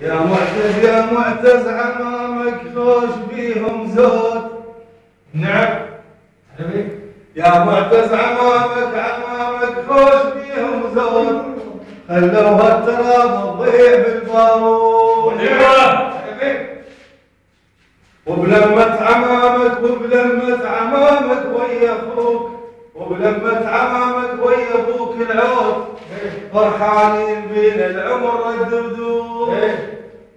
يا معتز يا معتز عمامك خوش بيهم زود. نعم. يا معتز عمامك خوش بيهم زود. خلوها التراب تضيع بالبارود. وبلمة عمامك ويا اخوك، وبلمة عمامك ويا ابوك العود، فرحانين بين العمر الدردود.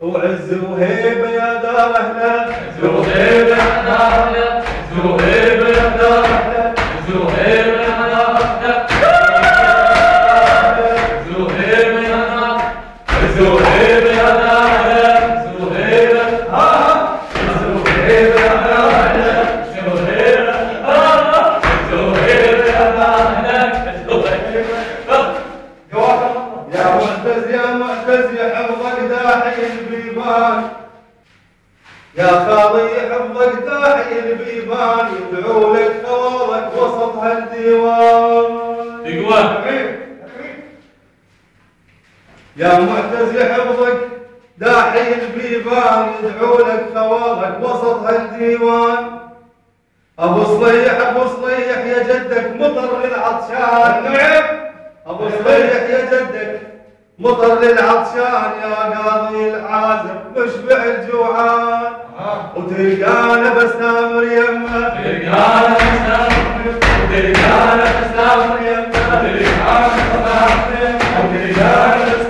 وعز وهيبه يا دار اهله، عز وهيبه يا دار اهله، عز وهيبه يا دار اهله، عز وهيبه يا دار اهله، عز وهيبه يا دار، عز وهيبه يا دار اهله، عز وهيبه، عز وهيبه يا دار اهله، عز وهيبه، عز وهيبه يا دار اهله، عز وهيبه. يا معتز يا حفظك داحي البيبان، يا خاضي حفظك داحي البيبان، يدعو لك خوالك وسط هالديوان. يا معتز يا حفظك داحي البيبان، يدعو لك خوالك وسط هالديوان. ابو صليح يا جدك مطر للعطشان. نعم. ابو صليح يا جدك مطر للعطشان، يا قاضي العازف مشبع الجوعان. وتلقانا بس نامر يمه، تلقانا بس نامر، وتلقانا بس نامر يمه، وتلقانا بس نامر يمه، وتلقانا بس